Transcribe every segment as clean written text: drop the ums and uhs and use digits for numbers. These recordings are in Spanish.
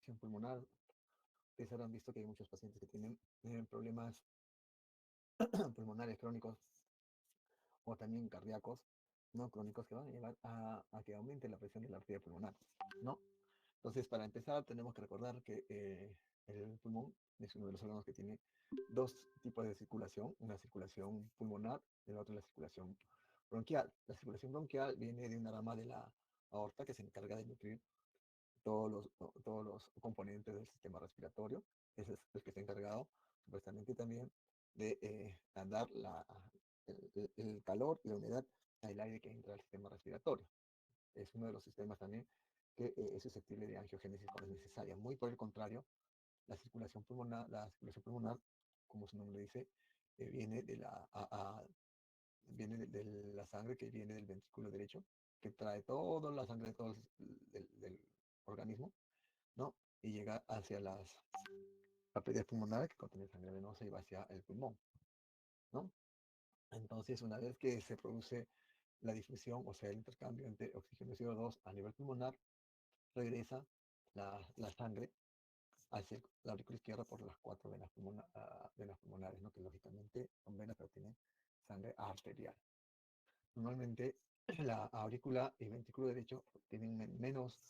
circulación pulmonar. Ustedes habrán visto que hay muchos pacientes que tienen problemas pulmonares crónicos o también cardíacos, ¿no? Crónicos que van a llevar a que aumente la presión de la arteria pulmonar, ¿no? Entonces, para empezar, tenemos que recordar que el pulmón es uno de los órganos que tiene dos tipos de circulación, una circulación pulmonar y la otra la circulación bronquial. La circulación bronquial viene de una rama de la aorta que se encarga de nutrir todos los componentes del sistema respiratorio. Ese es el que está encargado, supuestamente, también de dar el calor y la humedad al aire que entra al sistema respiratorio. Es uno de los sistemas también que es susceptible de angiogénesis cuando es necesaria. Muy por el contrario, la circulación pulmonar, como su nombre dice, viene de viene de la sangre que viene del ventrículo derecho, que trae toda la sangre de todo del organismo, ¿no? Y llega hacia las paredes pulmonares que contienen sangre venosa y va hacia el pulmón, ¿no? Entonces, una vez que se produce la difusión, o sea, el intercambio entre oxígeno y CO2 a nivel pulmonar, regresa la sangre hacia la aurícula izquierda por las cuatro venas pulmonares, ¿no? Que lógicamente son venas, pero tienen sangre arterial. Normalmente la aurícula y ventrículo derecho tienen menos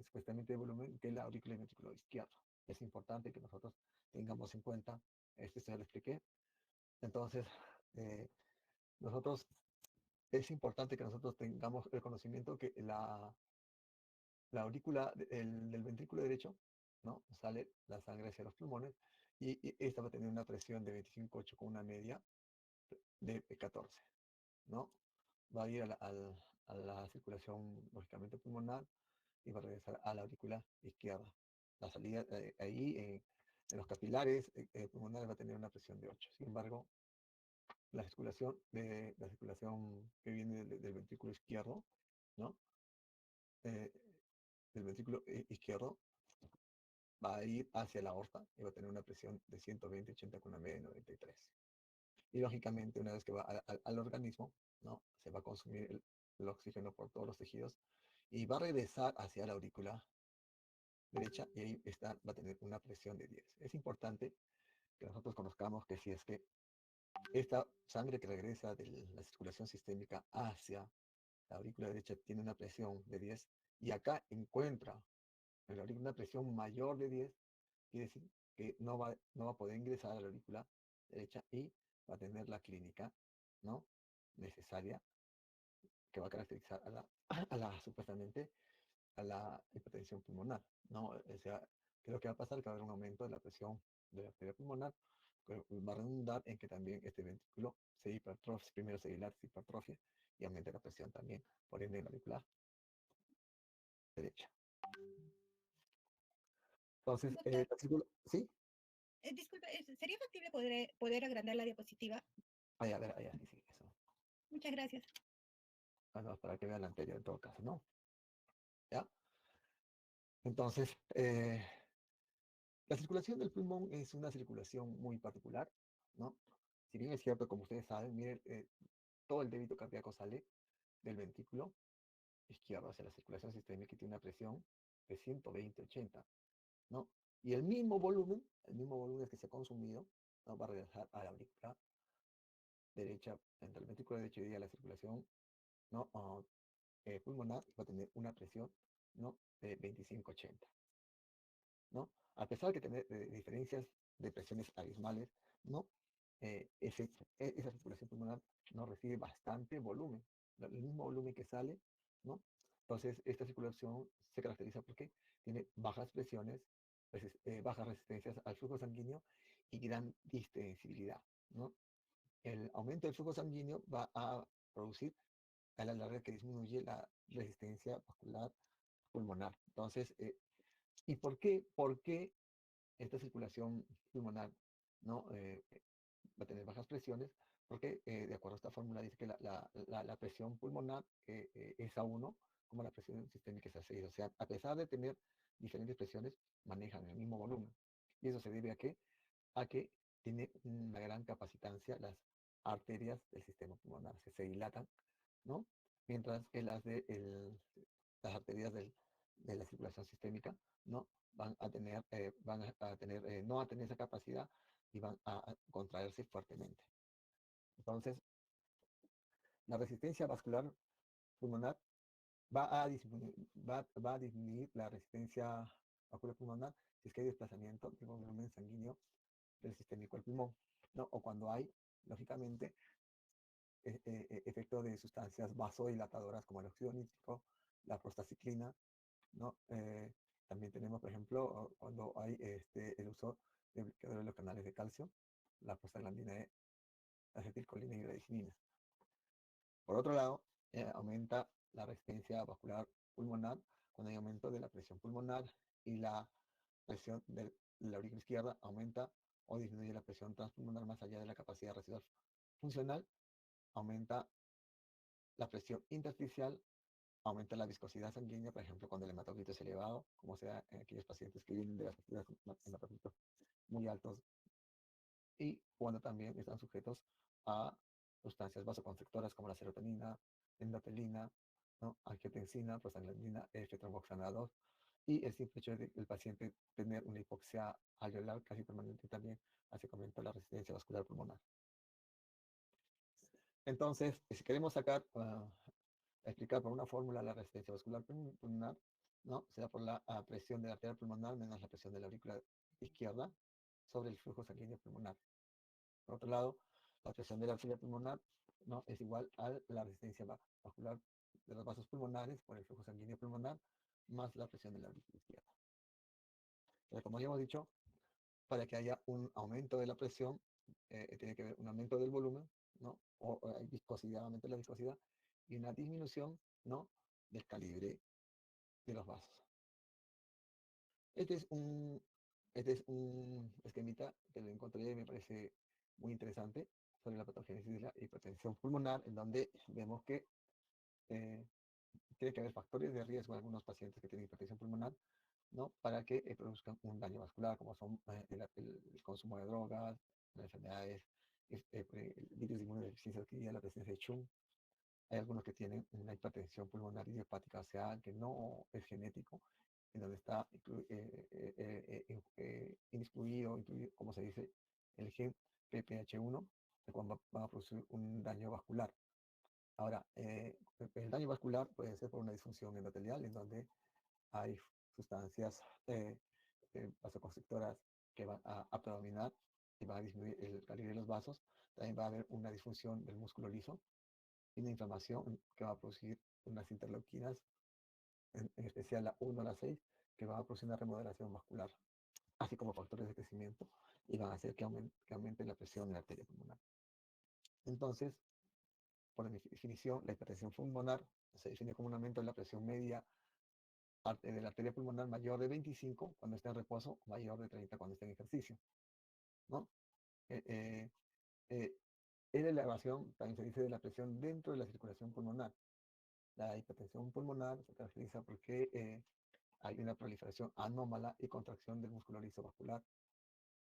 supuestamente de volumen que la aurícula y ventrículo izquierdo. Es importante que nosotros tengamos en cuenta, esto se lo expliqué. Entonces, eh, nosotros, es importante que nosotros tengamos el conocimiento que la aurícula del ventrículo derecho, ¿no? Sale la sangre hacia los pulmones y esta va a tener una presión de 25,8 con una media de 14, ¿no? Va a ir a la circulación, lógicamente, pulmonar y va a regresar a la aurícula izquierda. La salida ahí en los capilares pulmonares va a tener una presión de 8. Sin embargo, la circulación que viene del ventrículo izquierdo, ¿no? Eh, del ventrículo izquierdo va a ir hacia la aorta y va a tener una presión de 120/80 con una media de 93. Y lógicamente, una vez que va al organismo, ¿no? Se va a consumir el oxígeno por todos los tejidos y va a regresar hacia la aurícula derecha y ahí va a tener una presión de 10. Es importante que nosotros conozcamos que si es que esta sangre que regresa de la circulación sistémica hacia la aurícula derecha tiene una presión de 10 y acá encuentra en la aurícula una presión mayor de 10, quiere decir que no va a poder ingresar a la aurícula derecha y va a tener la clínica, ¿no? Necesaria que va a caracterizar supuestamente a la hipertensión pulmonar, ¿no? O sea, ¿qué es lo que va a pasar? Que va a haber un aumento de la presión de la arteria pulmonar, que va a redundar en que también este ventrículo se hipertrofie, primero se dilata, se hipertrofia y aumenta la presión también, por ende, en la aurícula derecha. Entonces, Doctor, ¿sí? disculpe, ¿sería factible poder agrandar la diapositiva? Ahí, a ver, ahí, sí, sí, eso. Muchas gracias. Bueno, para que vean la anterior en todo caso, ¿no? ¿Ya? Entonces, la circulación del pulmón es una circulación muy particular, ¿no? Si bien es cierto, como ustedes saben, miren, todo el débito cardíaco sale del ventrículo izquierdo hacia la circulación sistémica que tiene una presión de 120/80, ¿no? Y el mismo volumen que se ha consumido, ¿no? Va a regresar a la aurícula derecha, entre el ventrículo derecho y la circulación, ¿no? Pulmonar, va a tener una presión, ¿no? De 25/80, ¿no? A pesar de que tener diferencias de presiones abismales, ¿no? Esa circulación pulmonar no recibe bastante volumen, el mismo volumen que sale, ¿no? Entonces, esta circulación se caracteriza porque tiene bajas presiones, bajas resistencias al flujo sanguíneo y gran distensibilidad, ¿no? El aumento del flujo sanguíneo va a producir a la larga que disminuye la resistencia vascular pulmonar. Entonces, ¿y por qué esta circulación pulmonar, ¿no? Va a tener bajas presiones? Porque, de acuerdo a esta fórmula, dice que la presión pulmonar es A1, como la presión sistémica es A6. O sea, a pesar de tener diferentes presiones, manejan el mismo volumen. Y eso se debe a que tiene una gran capacitancia las arterias del sistema pulmonar, se dilatan, ¿no? Mientras que las arterias de la circulación sistémica, ¿no? Van a tener, no a tener esa capacidad y van a contraerse fuertemente. Entonces, la resistencia vascular pulmonar va a disminuir la resistencia vascular pulmonar si es que hay desplazamiento del volumen sanguíneo del sistémico al pulmón, ¿no? O cuando hay, lógicamente, efecto de sustancias vasodilatadoras como el óxido nítrico, la prostaciclina, ¿no? También tenemos, por ejemplo, cuando hay el uso de bloqueadores de los canales de calcio, la prostaglandina E, acetilcolina y hidrodecinina. Por otro lado, aumenta la resistencia vascular pulmonar cuando hay aumento de la presión pulmonar y la presión de la aurícula izquierda aumenta o disminuye la presión transpulmonar más allá de la capacidad residual funcional, aumenta la presión intersticial, aumenta la viscosidad sanguínea, por ejemplo, cuando el hematocrito es elevado, como sea en aquellos pacientes que vienen de las hematocritos muy altos y cuando también están sujetos a sustancias vasoconstrictoras como la serotonina, endothelina, ¿no? Angiotensina, prostaglandina, F-tromboxana 2 y el simple hecho de el paciente tener una hipoxia alveolar casi permanente también hace que aumente la resistencia vascular pulmonar. Entonces, si queremos explicar por una fórmula la resistencia vascular pulmonar, ¿no? Será por la presión de la arteria pulmonar menos la presión de la aurícula izquierda sobre el flujo sanguíneo pulmonar. Por otro lado, la presión de la arteria pulmonar, ¿no? Es igual a la resistencia vascular de los vasos pulmonares por el flujo sanguíneo pulmonar más la presión de la aurícula izquierda. Pero como ya hemos dicho, para que haya un aumento de la presión, tiene que haber un aumento del volumen, ¿no? O hay viscosidad, aumento de la viscosidad y una disminución, ¿no? Del calibre de los vasos. Este es un, este es un esquemita que lo encontré y me parece muy interesante sobre la patogénesis de la hipertensión pulmonar, en donde vemos que eh, tiene que haber factores de riesgo en algunos pacientes que tienen hipertensión pulmonar, ¿no? Para que produzcan un daño vascular, como son el consumo de drogas, las enfermedades, el virus de inmunodeficiencia adquirida, la presencia de Chung. Hay algunos que tienen una hipertensión pulmonar idiopática, o sea, que no es genético, en donde está incluido, como se dice, el gen PPH1, el cual va a producir un daño vascular. Ahora, el daño vascular puede ser por una disfunción endotelial, en donde hay sustancias vasoconstrictoras que van a predominar y van a disminuir el calibre de los vasos. También va a haber una disfunción del músculo liso y una inflamación que va a producir unas interleuquinas, en especial la 1 o la 6, que va a producir una remodelación vascular, así como factores de crecimiento y van a hacer que aumente la presión en la arteria pulmonar. Entonces, por definición, la hipertensión pulmonar se define como un aumento de la presión media de la arteria pulmonar mayor de 25 cuando está en reposo, mayor de 30 cuando está en ejercicio, ¿no? Eh, eh, eh, es la elevación, también se dice, de la presión dentro de la circulación pulmonar. La hipertensión pulmonar se caracteriza porque hay una proliferación anómala y contracción del músculo liso vascular,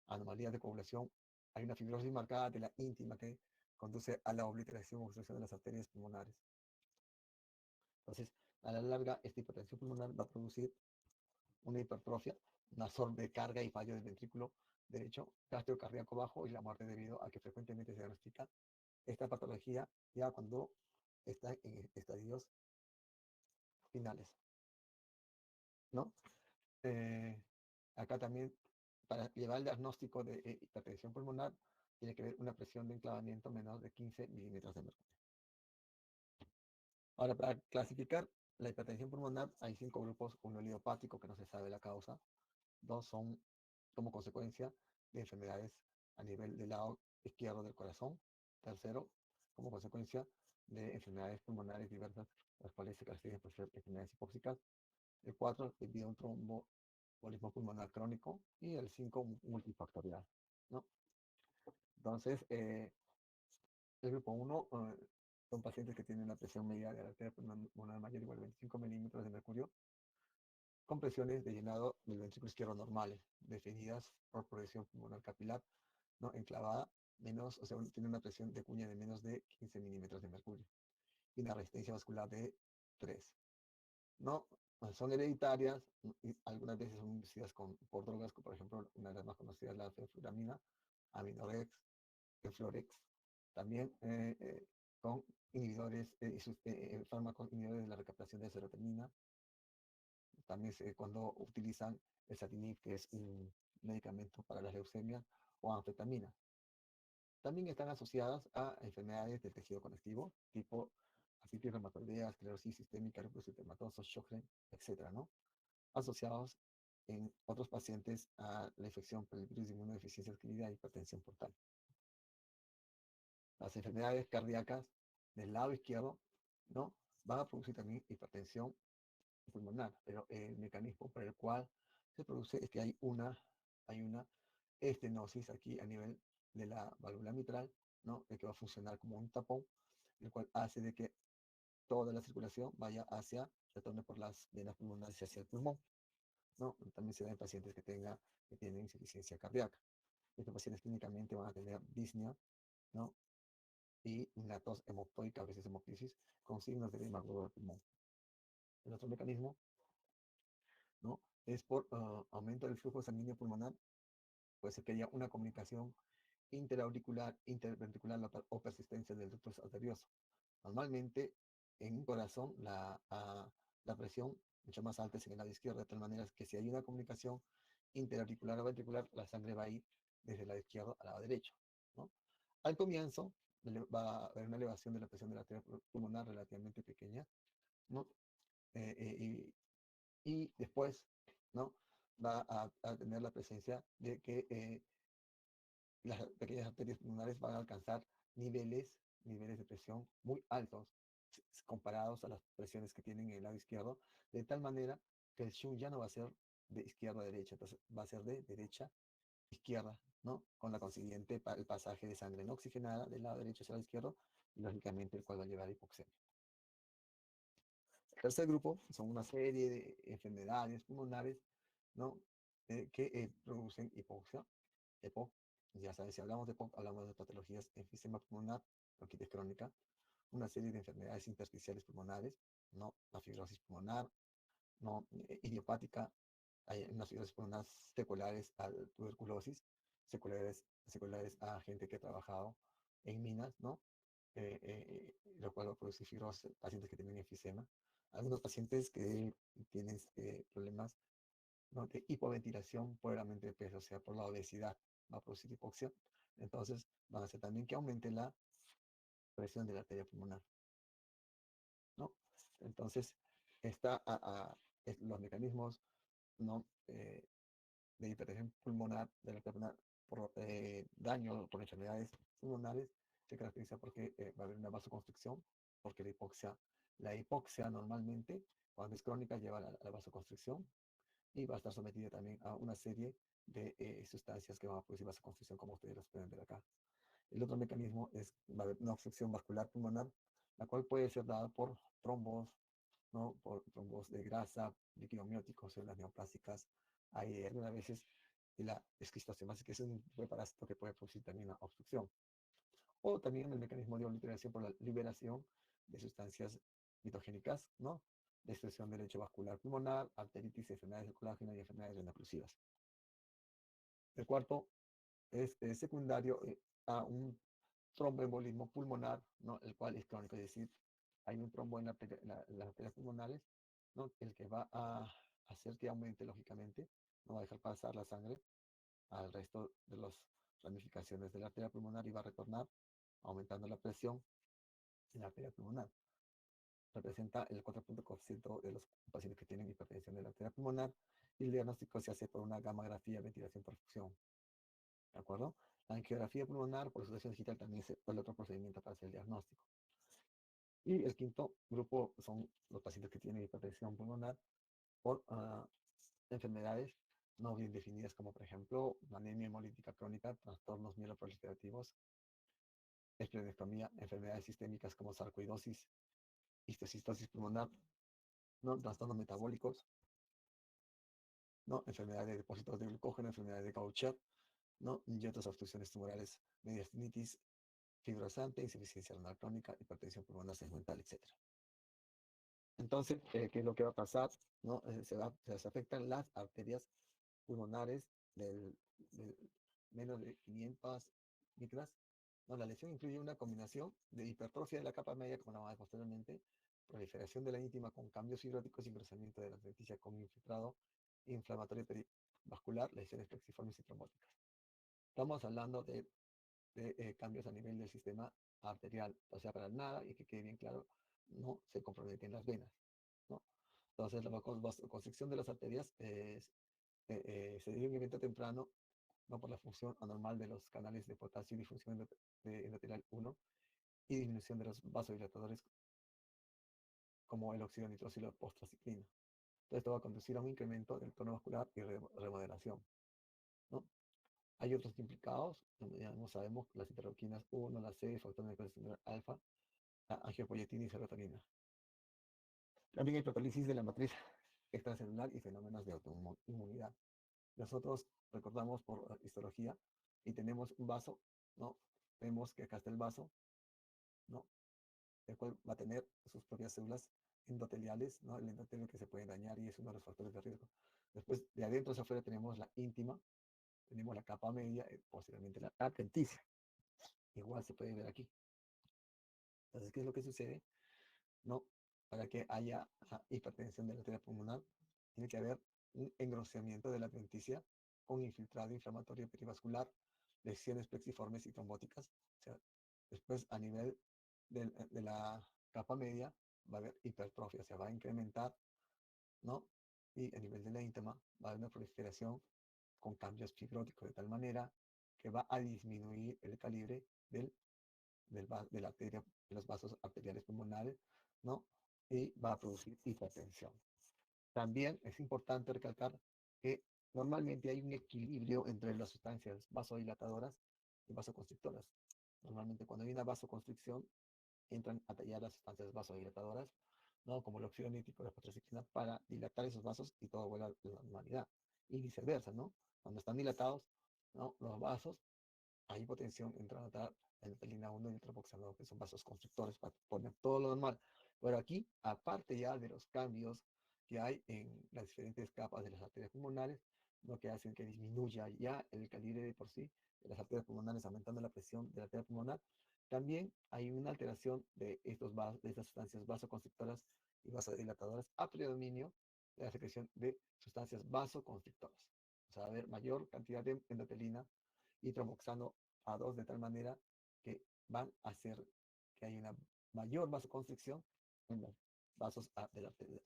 anomalías de coagulación, hay una fibrosis marcada de la íntima que conduce a la obliteración o obstrucción de las arterias pulmonares. Entonces, a la larga, esta hipertensión pulmonar va a producir una hipertrofia, una sobrecarga y fallo del ventrículo derecho, gasto cardíaco bajo y la muerte debido a que frecuentemente se diagnostica esta patología ya cuando está en estadios finales, ¿no? Eh, Acá también, para llevar el diagnóstico de hipertensión pulmonar, tiene que haber una presión de enclavamiento menor de 15 milímetros de mercurio. Ahora, para clasificar la hipertensión pulmonar, hay 5 grupos: uno, el idiopático, que no se sabe la causa; dos, son como consecuencia de enfermedades a nivel del lado izquierdo del corazón; tercero, como consecuencia de enfermedades pulmonares diversas, las cuales se caracterizan por ser enfermedades hipóxicas; el 4, debido a un tromboembolismo pulmonar crónico; y el 5, multifactorial, ¿no? Entonces, el grupo 1 son pacientes que tienen la presión media de la arteria pulmonar mayor o igual a 25 milímetros de mercurio, con presiones de llenado del ventrículo izquierdo normales, definidas por progresión pulmonar capilar, ¿no? Enclavada, menos, o sea, tiene una presión de cuña de menos de 15 milímetros de mercurio y una resistencia vascular de 3, ¿no? son hereditarias y algunas veces son inducidas por drogas, como por ejemplo, una de las más conocidas, la fenfluramina, aminorex, Enflorex, también con inhibidores, fármacos inhibidores de la recaptación de serotonina, también cuando utilizan el satinib, que es un medicamento para la leucemia, o anfetamina. También están asociadas a enfermedades del tejido conectivo, tipo artritis reumatoidea, esclerosis sistémica, lupus eritematoso, Sjögren, etcétera, ¿no? Asociados en otros pacientes a la infección por el virus de inmunodeficiencia adquirida e hipertensión portal. Las enfermedades cardíacas del lado izquierdo, ¿no? Van a producir también hipertensión pulmonar, pero el mecanismo por el cual se produce es que hay una estenosis aquí a nivel de la válvula mitral, ¿no? Que va a funcionar como un tapón, el cual hace de que toda la circulación vaya retorne por las venas pulmonares hacia el pulmón, ¿no? También se da en pacientes que tienen insuficiencia cardíaca. Estos pacientes clínicamente van a tener disnea, ¿no? Y una tos hemoptóica, a veces hemoptisis, con signos de edema agudo del pulmón. El otro mecanismo, ¿no? Es por aumento del flujo sanguíneo pulmonar, puede ser que haya una comunicación interauricular, interventricular o persistencia del ducto arterioso. Normalmente en un corazón la presión mucho más alta es en el lado izquierdo, de tal manera que si hay una comunicación interauricular o ventricular, la sangre va a ir desde el lado izquierdo al lado derecho, ¿no? Al comienzo va a haber una elevación de la presión de la arteria pulmonar relativamente pequeña, ¿no? Eh, eh, y después, ¿no? Va a tener la presencia de que las pequeñas arterias pulmonares van a alcanzar niveles, niveles de presión muy altos comparados a las presiones que tienen en el lado izquierdo, de tal manera que el shunt ya no va a ser de izquierda a derecha, entonces va a ser de derecha a izquierda, ¿no? Con la consiguiente el pasaje de sangre no oxigenada del lado derecho hacia el lado izquierdo y lógicamente el cual va a llevar a hipoxemia. El tercer grupo son una serie de enfermedades pulmonares, ¿no? Que producen hipoxia, EPOC. Ya sabes, si hablamos de EPOC, hablamos de patologías enfisema pulmonar, bronquitis crónica, una serie de enfermedades intersticiales pulmonares, ¿no? La fibrosis pulmonar, ¿no? Idiopática, hay unas fibrosis pulmonares seculares a tuberculosis, seculares a gente que ha trabajado en minas, ¿no? Lo cual va a producir fibrosis, pacientes que tienen enfisema. Algunos pacientes que tienen problemas, ¿no? De hipoventilación por el aumento de peso, o sea, por la obesidad, va a producir hipoxia. Entonces, van a hacer también que aumente la presión de la arteria pulmonar, ¿no? Entonces, los mecanismos, ¿no? De hipertensión pulmonar, de la pulmonar, por daño por enfermedades pulmonares, se caracteriza porque va a haber una vasoconstricción, porque la hipoxia normalmente, cuando es crónica, lleva a la vasoconstricción y va a estar sometida también a una serie de sustancias que van a producir vasoconstricción, como ustedes las pueden ver acá. El otro mecanismo es va a haber una obstrucción vascular pulmonar, la cual puede ser dada por trombos, ¿no? Por trombos de grasa, líquido amniótico, células neoplásicas. Hay algunas veces la esquistosomiasis, que es un tipo de parásito que puede producir también la obstrucción. O también el mecanismo de obliteración por la liberación de sustancias mitogénicas, ¿no? Destrucción del lecho vascular pulmonar, arteritis, enfermedades del colágeno y enfermedades renoclusivas. El cuarto es secundario a un tromboembolismo pulmonar, ¿no? El cual es crónico, es decir, hay un trombo en las arterias pulmonares, ¿no? El que va a hacer que aumente, lógicamente, no va a dejar pasar la sangre al resto de las ramificaciones de la arteria pulmonar y va a retornar aumentando la presión en la arteria pulmonar. Representa el 4% de los pacientes que tienen hipertensión de la arteria pulmonar y el diagnóstico se hace por una gammagrafía, ventilación, perfusión. ¿De acuerdo? La angiografía pulmonar por sucesión digital también es el otro procedimiento para hacer el diagnóstico. Y el quinto grupo son los pacientes que tienen hipertensión pulmonar por enfermedades no bien definidas, como por ejemplo anemia hemolítica crónica, trastornos mieloproliferativos, esplenectomía, enfermedades sistémicas como sarcoidosis, histocistosis pulmonar, ¿no? Trastornos metabólicos, ¿no? Enfermedades de depósitos de glucógeno, enfermedades de Gaucher, ¿no? Y otras obstrucciones tumorales, mediastinitis fibrosante, insuficiencia renal crónica, hipertensión pulmonar segmental, etc. Entonces, ¿qué es lo que va a pasar? ¿No? Se afectan las arterias pulmonares del menos de 500 micras. No, la lesión incluye una combinación de hipertrofia de la capa media, como la vamos a ver posteriormente, proliferación de la íntima con cambios fibróticos y engrosamiento de la adventicia con infiltrado inflamatorio perivascular, lesiones plexiformes y trombóticas. Estamos hablando de cambios a nivel del sistema arterial, o sea, para nada, y que quede bien claro, no se comprometen las venas, ¿no? Entonces, la vasoconstricción de las arterias se debe a un evento temprano, no por la función anormal de los canales de potasio y disfunción de endotelial 1 y disminución de los vasodilatadores como el óxido nitroxilo postraciclina. Entonces, esto va a conducir a un incremento del tono vascular y remodelación, ¿no? Hay otros implicados, ya no sabemos, las interleuquinas 1, la C, factor de necrosis alfa, la angiopoyetina y serotonina. También hay protólisis de la matriz extracelular y fenómenos de autoinmunidad. Nosotros recordamos por histología y tenemos un vaso, ¿no? Vemos que acá está el vaso, ¿no? El cual va a tener sus propias células endoteliales, ¿no? El endotelio que se puede dañar y es uno de los factores de riesgo. Después, de adentro hacia afuera tenemos la íntima, tenemos la capa media, posiblemente la adventicia. Igual se puede ver aquí. Entonces, ¿qué es lo que sucede? ¿No? Para que haya hipertensión de la arteria pulmonar, tiene que haber un engrosamiento de la adventicia con infiltrado inflamatorio perivascular, lesiones plexiformes y trombóticas. O sea, después a nivel de la capa media va a haber hipertrofia, o sea, va a incrementar, ¿no? Y a nivel de la íntima va a haber una proliferación con cambios fibróticos de tal manera que va a disminuir el calibre de la arteria, de los vasos arteriales pulmonares, ¿no? Y va a producir hipertensión. También es importante recalcar que normalmente hay un equilibrio entre las sustancias vasodilatadoras y vasoconstrictoras. Normalmente cuando hay una vasoconstricción, entran a tallar las sustancias vasodilatadoras, ¿no? Como el óxido nítrico, la potraciclina, para dilatar esos vasos y todo vuelve a la normalidad. Y viceversa, ¿no? Cuando están dilatados, ¿no? Los vasos, hay hipotensión, entran a tratar la endothelina 1 y el trepoxano, que son vasos constrictores para poner todo lo normal. Pero aquí, aparte ya de los cambios que hay en las diferentes capas de las arterias pulmonares, lo que hacen que disminuya ya el calibre de por sí de las arterias pulmonares, aumentando la presión de la arteria pulmonar, también hay una alteración de estas sustancias vasoconstrictoras y vasodilatadoras a predominio de la secreción de sustancias vasoconstrictoras. O sea, va a haber mayor cantidad de endotelina y tromboxano A2 de tal manera que van a hacer que haya una mayor vasoconstricción en los vasos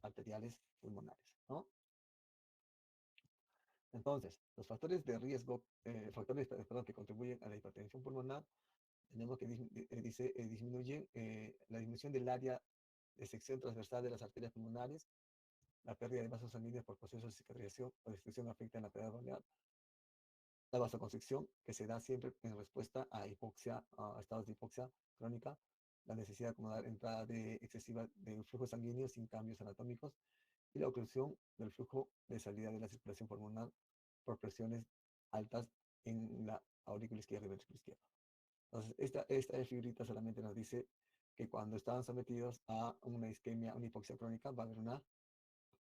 arteriales pulmonares, ¿no? Entonces, los factores de riesgo, perdón, que contribuyen a la hipertensión pulmonar, tenemos que disminuyen la disminución del área de sección transversal de las arterias pulmonares, la pérdida de vasos sanguíneos por procesos de cicatrización o destrucción afecta en la pared alveolar, la vasoconstricción, que se da siempre en respuesta a hipoxia, a estados de hipoxia crónica, la necesidad de acomodar entrada excesiva de flujo sanguíneo sin cambios anatómicos y la oclusión del flujo de salida de la circulación pulmonar por presiones altas en la aurícula izquierda y ventrículo izquierdo. Entonces, esta fibrita solamente nos dice que cuando estaban sometidos a una isquemia, una hipoxia crónica, va a haber una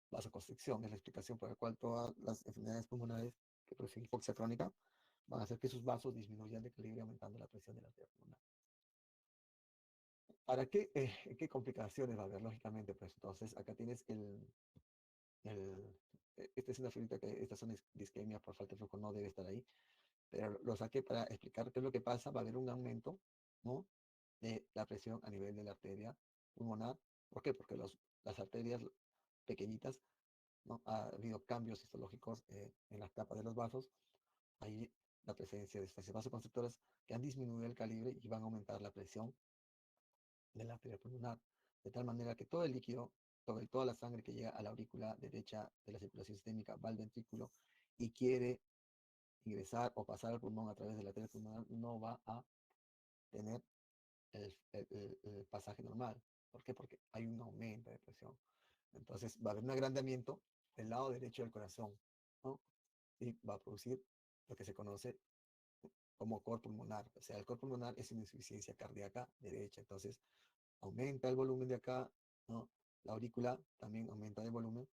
vasoconstricción. Es la explicación por la cual todas las enfermedades pulmonares que producen hipoxia crónica van a hacer que sus vasos disminuyan de calibre aumentando la presión de la arteria pulmonar. ¿Para qué complicaciones va a haber? Lógicamente, pues entonces acá tienes esta es una figurita que esta zona de isquemia por falta de flujo no debe estar ahí, pero lo saqué para explicar qué es lo que pasa. Va a haber un aumento, ¿no? De la presión a nivel de la arteria pulmonar. ¿Por qué? Porque las arterias pequeñitas, ¿no? Ha habido cambios histológicos en las capas de los vasos. Hay la presencia de sustancias vasoconstrictoras que han disminuido el calibre y van a aumentar la presión de la arteria pulmonar, de tal manera que todo el líquido, toda la sangre que llega a la aurícula derecha de la circulación sistémica va al ventrículo y quiere ingresar o pasar al pulmón a través de la arteria pulmonar, no va a tener el pasaje normal. ¿Por qué? Porque hay un aumento de presión. Entonces va a haber un agrandamiento del lado derecho del corazón, ¿no? Y va a producir lo que se conoce como cor pulmonar. O sea, el cor pulmonar es una insuficiencia cardíaca derecha. Entonces, aumenta el volumen de acá, ¿no? la aurícula también aumenta de volumen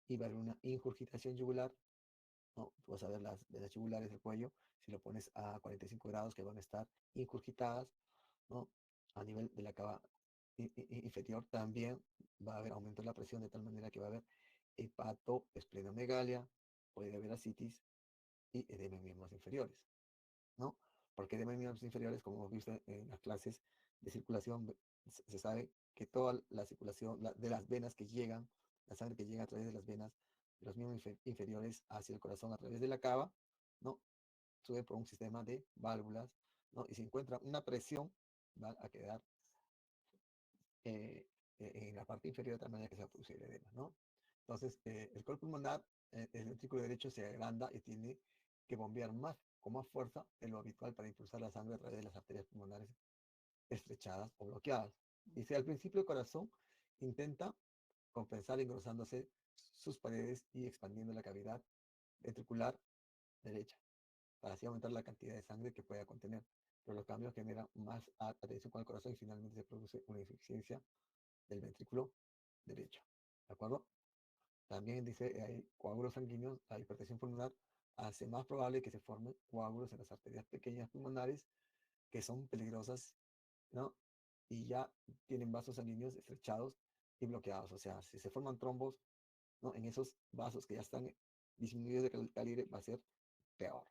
y va a haber una ingurgitación yugular, ¿no? Tú vas a ver las venas yugulares del cuello, si lo pones a 45 grados, que van a estar ingurgitadas, ¿no? A nivel de la cava inferior también va a haber aumento de la presión de tal manera que va a haber hepatoesplenomegalia, puede haber ascitis y edema en miembros inferiores, ¿no? Porque edema en miembros inferiores, como hemos visto en las clases de circulación, se sabe que toda la circulación de las venas que llegan, la sangre que llega a través de las venas de los miembros inferiores hacia el corazón a través de la cava, ¿no? Sube por un sistema de válvulas, ¿no? Y si encuentra una presión, va a quedar eh, en la parte inferior de tal manera que se va a producir edema, ¿no? Entonces, el cuerpo pulmonar, el ventrículo derecho se agranda y tiene que bombear más, con más fuerza de lo habitual para impulsar la sangre a través de las arterias pulmonares estrechadas o bloqueadas. Y si al principio el corazón intenta compensar engrosándose sus paredes y expandiendo la cavidad ventricular derecha, para así aumentar la cantidad de sangre que pueda contener. Pero los cambios generan más atención con el corazón y finalmente se produce una insuficiencia del ventrículo derecho. ¿De acuerdo? También dice, hay coágulos sanguíneos, la hipertensión pulmonar hace más probable que se formen coágulos en las arterias pequeñas pulmonares que son peligrosas, ¿no? Y ya tienen vasos sanguíneos estrechados y bloqueados. O sea, si se forman trombos, ¿no? En esos vasos que ya están disminuidos de calibre, va a ser peor.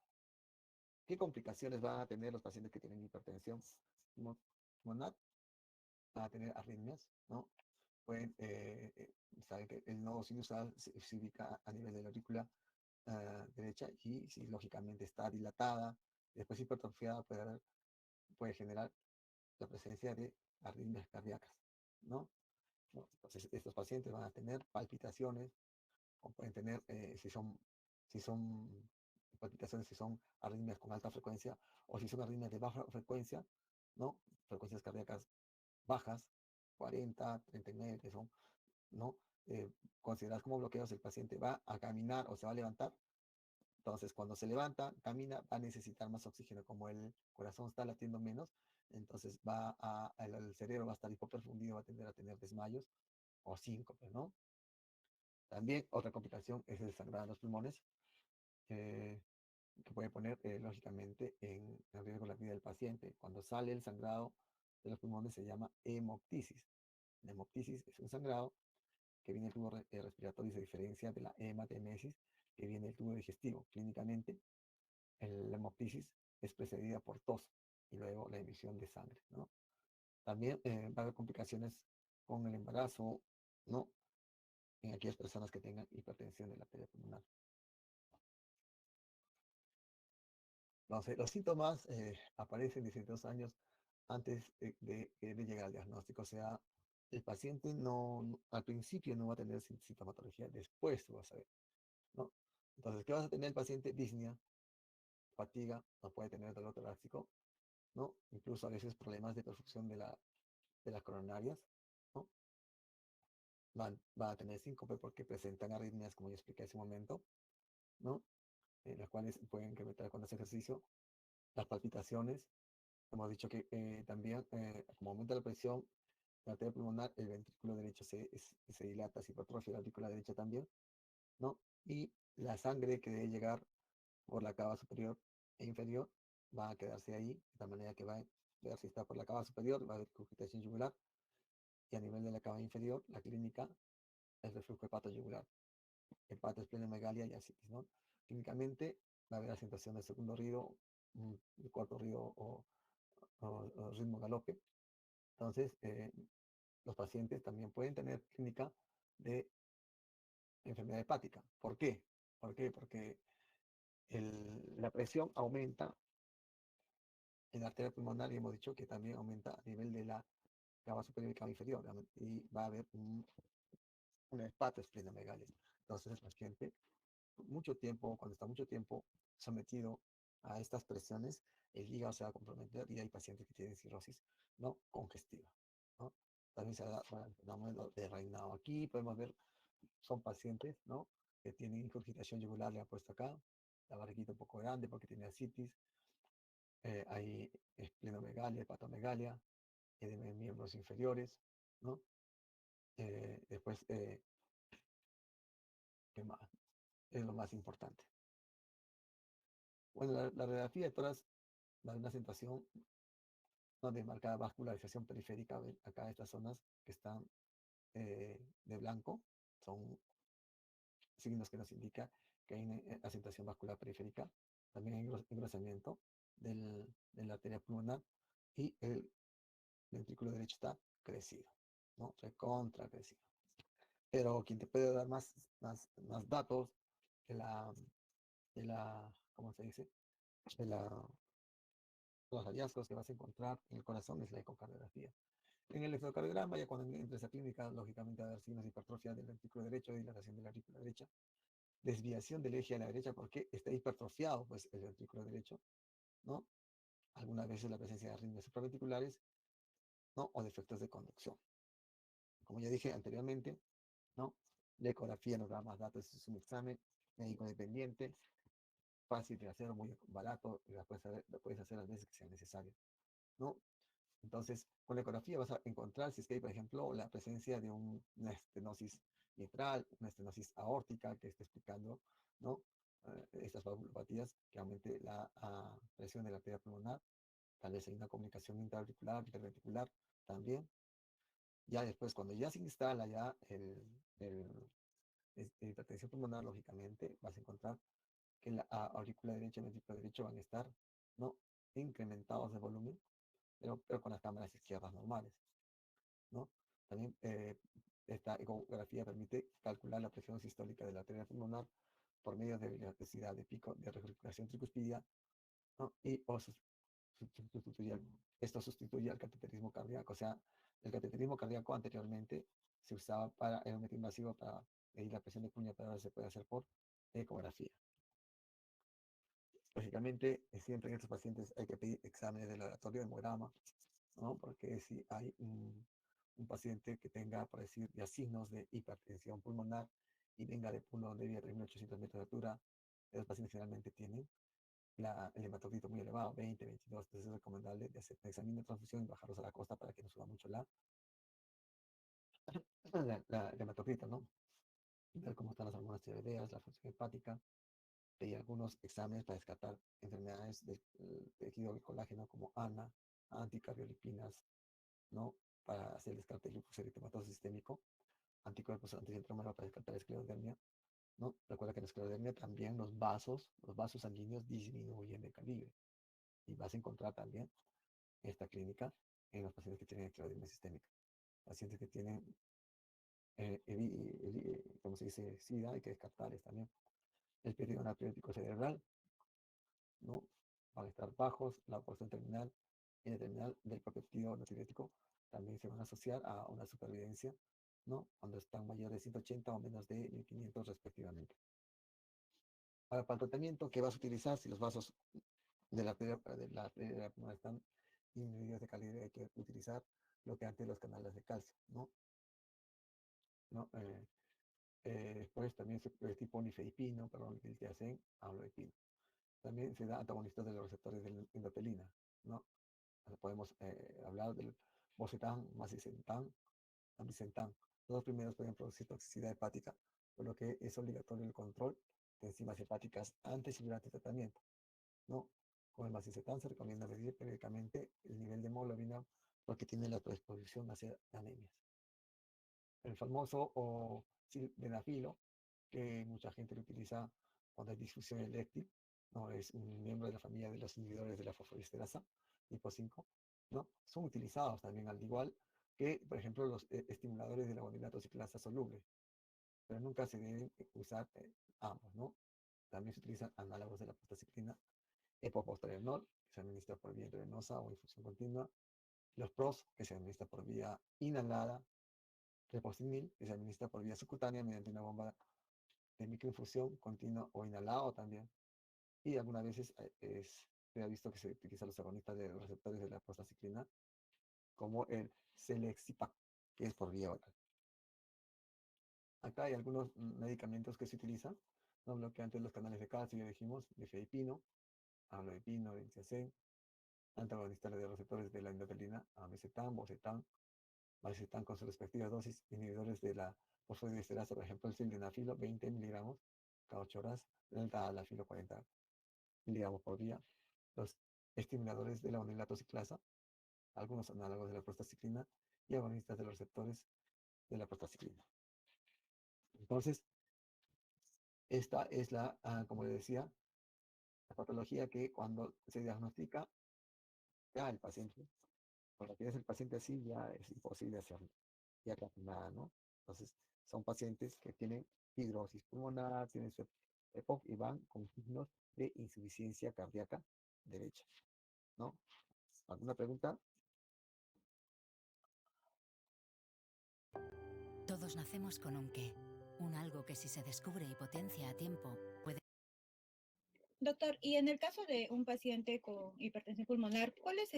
¿Qué complicaciones van a tener los pacientes que tienen hipertensión pulmonar? Van a tener arritmias, ¿no? Pueden, saben que el nodo sinusal se ubica a nivel de la aurícula derecha y si lógicamente está dilatada, después hipertrofiada, puede generar la presencia de arritmias cardíacas, ¿no? Bueno, entonces, estos pacientes van a tener palpitaciones, o pueden tener, si son palpitaciones, si son arritmias con alta frecuencia, o si son arritmias de baja frecuencia, ¿no? Frecuencias cardíacas bajas, 40, 39, que son, ¿no? Consideradas como bloqueos, el paciente va a caminar o se va a levantar. Entonces, cuando se levanta, camina, va a necesitar más oxígeno. Como el corazón está latiendo menos, entonces el cerebro va a estar hipoperfundido, va a tender a tener desmayos o síncope, ¿no? También otra complicación es el sangrado en los pulmones, eh, que puede poner, lógicamente, en riesgo la vida del paciente. Cuando sale el sangrado de los pulmones se llama hemoptisis. La hemoptisis es un sangrado que viene del tubo respiratorio y se diferencia de la hematemesis que viene del tubo digestivo. Clínicamente, la hemoptisis es precedida por tos y luego la emisión de sangre, ¿no? También va a haber complicaciones con el embarazo, ¿no? En aquellas personas que tengan hipertensión de la arteria pulmonar. Entonces, los síntomas aparecen 12 años antes de llegar al diagnóstico. O sea, el paciente al principio no va a tener sintomatología, después tú vas a ver, ¿no? Entonces, ¿qué vas a tener el paciente? Disnea, fatiga, no puede tener dolor torácico, ¿no? Incluso a veces problemas de perfusión de las coronarias, ¿no? Va a tener síncope porque presentan arritmias, como yo expliqué hace un momento, ¿no? Las cuales pueden incrementar con ese ejercicio. Las palpitaciones, hemos dicho que también, como aumenta la presión, la arteria pulmonar, el ventrículo derecho se dilata, se hipertrofia la aurícula derecha también, ¿no? Y la sangre que debe llegar por la cava superior e inferior va a quedarse ahí, de tal manera que va a ver si está por la cava superior, va a haber regurgitación yugular, y a nivel de la cava inferior, la clínica es reflujo hepatoyugular, hepatoesplenomegalia y ascitis, ¿no? Clínicamente va a haber acentuación del segundo rido, el cuarto rido o ritmo galope. Entonces, los pacientes también pueden tener clínica de enfermedad hepática. ¿Por qué? ¿Por qué? Porque la presión aumenta en la arteria pulmonar y hemos dicho que también aumenta a nivel de la cava superior y cava inferior, y va a haber una hepatoesplenomegalia. Entonces, el paciente, mucho tiempo, cuando está mucho tiempo sometido a estas presiones, el hígado se va a comprometer y hay pacientes que tienen cirrosis no congestiva, ¿no? También se da el fenómeno de reinado. Aquí podemos ver, son pacientes, ¿no? Que tienen ingurgitación yugular, le han puesto acá, la barriguita un poco grande porque tiene ascitis, hay esplenomegalia, hepatomegalia, edema en miembros inferiores, ¿no? Después, ¿qué más? Es lo más importante. Bueno, la radiografía de toras da una sensación, ¿no?, de marcada vascularización periférica. ¿Ven? Acá estas zonas que están de blanco son signos que nos indica que hay una acentuación vascular periférica. También hay engrosamiento de la arteria pulmonar y el ventrículo derecho está crecido, ¿no? Recontra crecido. Pero quien te puede dar más datos de ¿cómo se dice? De los hallazgos que vas a encontrar en el corazón es la ecocardiografía. En el electrocardiograma, ya cuando entres a clínica, lógicamente va a haber signos de hipertrofia del ventrículo derecho, dilatación de la aurícula derecha, desviación del eje a la derecha porque está hipertrofiado pues, el ventrículo derecho, ¿no? Algunas veces la presencia de arritmias supraventriculares, ¿no? O defectos de conducción. Como ya dije anteriormente, ¿no? La ecografía nos da más datos, es un examen médico independiente, fácil de hacer, muy barato, y la puedes hacer las veces que sea necesario, ¿no? Entonces, con la ecografía vas a encontrar si es que hay, por ejemplo, la presencia de una estenosis mitral, una estenosis aórtica que esté explicando, ¿no? Estas valvulopatías que aumente la presión de la arteria pulmonar. Tal vez hay una comunicación intraauricular, interventricular también. Ya después, cuando ya se instala ya hipertensión pulmonar, lógicamente, vas a encontrar que la aurícula derecha y el ventrículo derecho van a estar, ¿no?, incrementados de volumen, pero con las cámaras izquierdas normales, ¿no? También esta ecografía permite calcular la presión sistólica de la arteria pulmonar por medio de la velocidad de pico de recirculación tricuspidia, ¿no? Y sustituye, esto sustituye al cateterismo cardíaco. O sea, el cateterismo cardíaco anteriormente se usaba para el método invasivo para medir la presión de cuña, pero ahora se puede hacer por ecografía. Lógicamente, siempre en estos pacientes hay que pedir exámenes de laboratorio, de hemograma, ¿no? Porque si hay un paciente que tenga, por decir, ya signos de hipertensión pulmonar y venga de pulmón de 3.800 metros de altura, los pacientes generalmente tienen el hematocrito muy elevado, 20, 22, entonces es recomendable de hacer examen de transfusión y bajarlos a la costa para que no suba mucho el hematocrito, ¿no? Ver cómo están las hormonas tiroideas, la función hepática, y algunos exámenes para descartar enfermedades del tejido del colágeno como ANA, anticardiolipinas, ¿no? Para hacer el descarte del lupus eritematoso sistémico, anticuerpos anticentromero para descartar esclerodermia, ¿no? Recuerda que en la esclerodermia también los vasos sanguíneos disminuyen de calibre. Y vas a encontrar también esta clínica en los pacientes que tienen esclerodermia sistémica. Pacientes que tienen, ¿cómo se dice?, SIDA, hay que descartarles también. El periodo anapirético cerebral, ¿no? Van a estar bajos, la porción terminal y la terminal del propeptido natriurético también se van a asociar a una supervivencia, ¿no? Cuando están mayores de 180 o menos de 1500 respectivamente. Ahora, para el tratamiento, ¿qué vas a utilizar? Si los vasos de la pulmonar están disminuidos de calibre, hay que utilizar lo que antes los canales de calcio, ¿no? ¿No? Después también tipo nifedipino, perdón, el que hacen amlodipino. También se da antagonistas de los receptores de endothelina, ¿no? Podemos hablar del bocetam, macitentan, ambrisentan. Los dos primeros pueden producir toxicidad hepática, por lo que es obligatorio el control de enzimas hepáticas antes y durante el tratamiento, ¿no? Con el macitentan se recomienda medir periódicamente el nivel de hemoglobina porque tiene la predisposición a hacer anemias. El famoso o sildenafilo, que mucha gente lo utiliza cuando hay disfunción eréctil, ¿no? Es un miembro de la familia de los inhibidores de la fosfodiesterasa tipo 5, ¿no? Son utilizados también al igual que, por ejemplo, los estimuladores de la guanidulato ciclasa soluble, pero nunca se deben usar ambos, ¿no? También se utilizan análogos de la prostaciclina, epoprostenol, que se administra por vía intravenosa o infusión continua, los PROS, que se administra por vía inhalada, repostinil, que se administra por vía subcutánea mediante una bomba de microinfusión continua o inhalado también. Y algunas veces se ha visto que se utilizan los agonistas de los receptores de la prostaciclina, como el Celexipac, que es por vía oral. Acá hay algunos medicamentos que se utilizan, no bloqueantes de los canales de calcio, ya dijimos, nifedipino, amlodipino, benzodiazepina, antagonistas de los receptores de la endothelina, ambrisentan, bocetan, ¿vale? Si están con sus respectivas dosis, inhibidores de la fosfodiesterasa, por ejemplo, el sildenafilo, 20 miligramos cada 8 horas, el tadalafilo, 40 miligramos por día. Los estimuladores de la onilatociclasa, algunos análogos de la prostaciclina y agonistas de los receptores de la prostaciclina. Entonces, esta es como le decía, la patología que cuando se diagnostica ya el paciente, cuando tienes el paciente así, ya es imposible hacer ya casi nada, ¿no? Entonces, son pacientes que tienen fibrosis pulmonar, tienen su EPOC y van con signos de insuficiencia cardíaca derecha, ¿no? ¿Alguna pregunta? Todos nacemos con un qué, un algo que si se descubre y potencia a tiempo puede... Doctor, y en el caso de un paciente con hipertensión pulmonar, ¿cuál es